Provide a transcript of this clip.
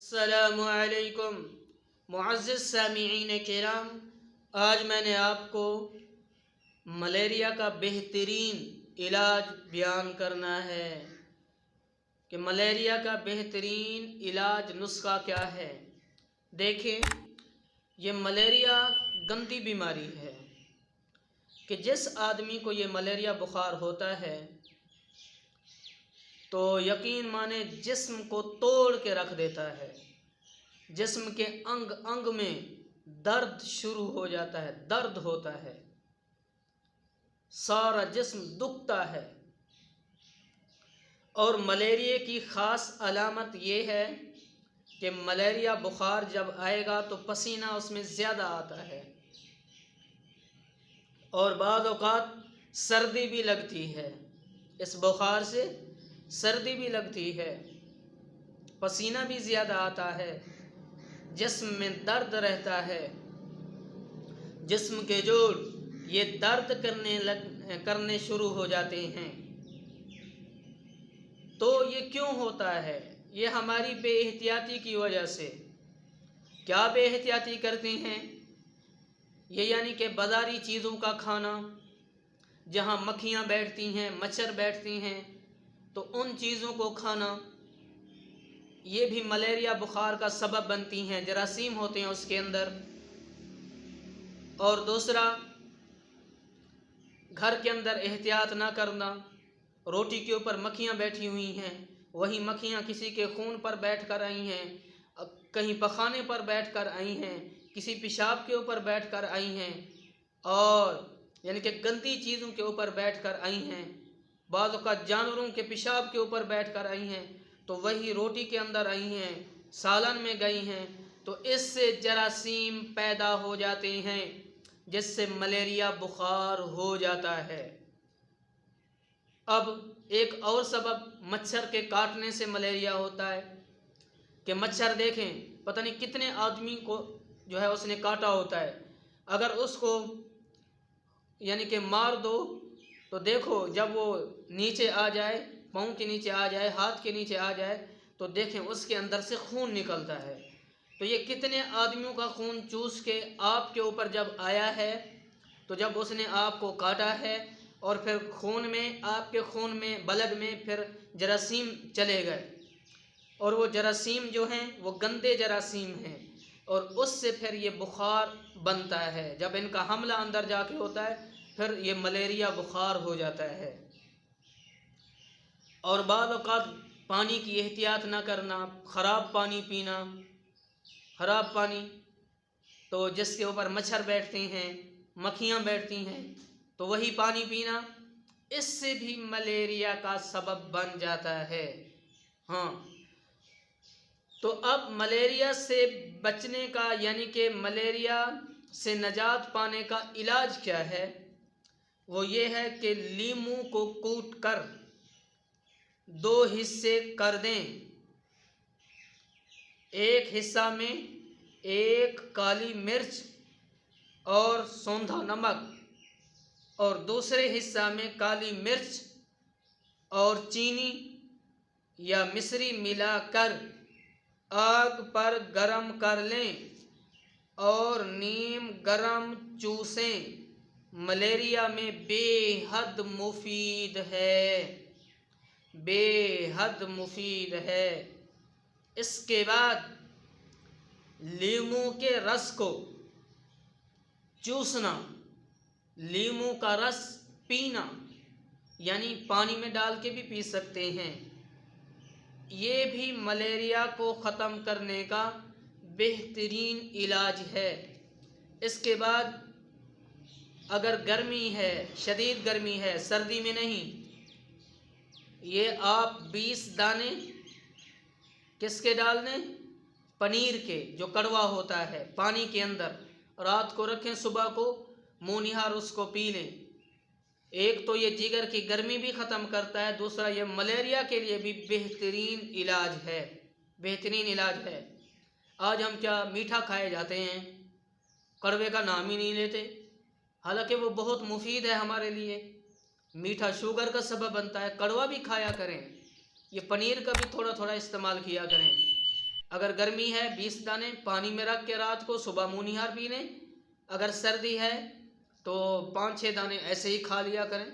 अस्सलामुअलैकुम मुअज़्ज़िज़ सामिईन किराम, आज मैंने आपको मलेरिया का बेहतरीन इलाज बयान करना है कि मलेरिया का बेहतरीन इलाज नुस्खा क्या है। देखें, ये मलेरिया गंदी बीमारी है कि जिस आदमी को ये मलेरिया बुखार होता है तो यकीन माने जिस्म को तोड़ के रख देता है। जिस्म के अंग अंग में दर्द शुरू हो जाता है, दर्द होता है, सारा जिस्म दुखता है। और मलेरिया की ख़ास अलामत ये है कि मलेरिया बुखार जब आएगा तो पसीना उसमें ज़्यादा आता है और बाद औक़ात सर्दी भी लगती है। इस बुखार से सर्दी भी लगती है, पसीना भी ज़्यादा आता है, जिस्म में दर्द रहता है, जिस्म के जोड़ ये दर्द करने शुरू हो जाते हैं। तो ये क्यों होता है? ये हमारी बेएहतियाती की वजह से। क्या बेएहतियाती करते हैं? ये यानी कि बाज़ारी चीज़ों का खाना, जहाँ मक्खियाँ बैठती हैं, मच्छर बैठती हैं, तो उन चीज़ों को खाना, ये भी मलेरिया बुखार का सबब बनती हैं। जरासीम होते हैं उसके अंदर। और दूसरा, घर के अंदर एहतियात ना करना, रोटी के ऊपर मक्खियाँ बैठी हुई हैं, वही मक्खियाँ किसी के खून पर बैठ कर आई हैं, कहीं पखाने पर बैठ कर आई हैं, किसी पेशाब के ऊपर बैठ कर आई हैं, और यानी कि गंदी चीज़ों के ऊपर बैठ कर आई हैं, बाज़ औक़ात जानवरों के पेशाब के ऊपर बैठ कर आई हैं, तो वही रोटी के अंदर आई हैं, सालन में गई हैं, तो इससे जरासीम पैदा हो जाते हैं, जिससे मलेरिया बुखार हो जाता है। अब एक और सबब मच्छर के काटने से मलेरिया होता है कि मच्छर देखें, पता नहीं कितने आदमी को जो है उसने काटा होता है। अगर उसको यानी कि मार दो तो देखो, जब वो नीचे आ जाए, पाँव के नीचे आ जाए, हाथ के नीचे आ जाए, तो देखें उसके अंदर से खून निकलता है। तो ये कितने आदमियों का खून चूस के आपके ऊपर जब आया है, तो जब उसने आपको काटा है और फिर खून में, आपके खून में, ब्लड में फिर जरासीम चले गए, और वो जरासीम जो हैं वो गंदे जरासीम हैं, और उससे फिर ये बुखार बनता है। जब इनका हमला अंदर जाके होता है फिर ये मलेरिया बुखार हो जाता है। और बाद औक़ात पानी की एहतियात ना करना, ख़राब पानी पीना, ख़राब पानी, तो जिसके ऊपर मच्छर बैठते हैं, मक्खियाँ बैठती हैं, तो वही पानी पीना, इससे भी मलेरिया का सबब बन जाता है। हाँ, तो अब मलेरिया से बचने का यानी कि मलेरिया से निजात पाने का इलाज क्या है? वो ये है कि लीमू को कूट कर 2 हिस्से कर दें। एक हिस्सा में 1 काली मिर्च और सौंधा नमक, और दूसरे हिस्सा में काली मिर्च और चीनी या मिश्री मिलाकर आग पर गरम कर लें और नीम गरम चूसें। मलेरिया में बेहद मुफीद है, बेहद मुफीद है। इसके बाद लीमू के रस को चूसना, लीमू का रस पीना, यानी पानी में डाल के भी पी सकते हैं। ये भी मलेरिया को ख़त्म करने का बेहतरीन इलाज है। इसके बाद अगर गर्मी है, शदीद गर्मी है, सर्दी में नहीं, ये आप 20 दाने किसके डालने? पनीर के, जो कड़वा होता है, पानी के अंदर रात को रखें, सुबह को मुँह निहार उसको पी लें। एक तो ये जिगर की गर्मी भी ख़त्म करता है, दूसरा ये मलेरिया के लिए भी बेहतरीन इलाज है, बेहतरीन इलाज है। आज हम क्या मीठा खाए जाते हैं, कड़वे का नाम ही नहीं लेते, हालांकि वो बहुत मुफीद है हमारे लिए। मीठा शुगर का सबब बनता है, कड़वा भी खाया करें। ये पनीर का भी थोड़ा थोड़ा इस्तेमाल किया करें। अगर गर्मी है 20 दाने पानी में रख के रात को सुबह मुँह निहार पी लें। अगर सर्दी है तो 5-6 दाने ऐसे ही खा लिया करें।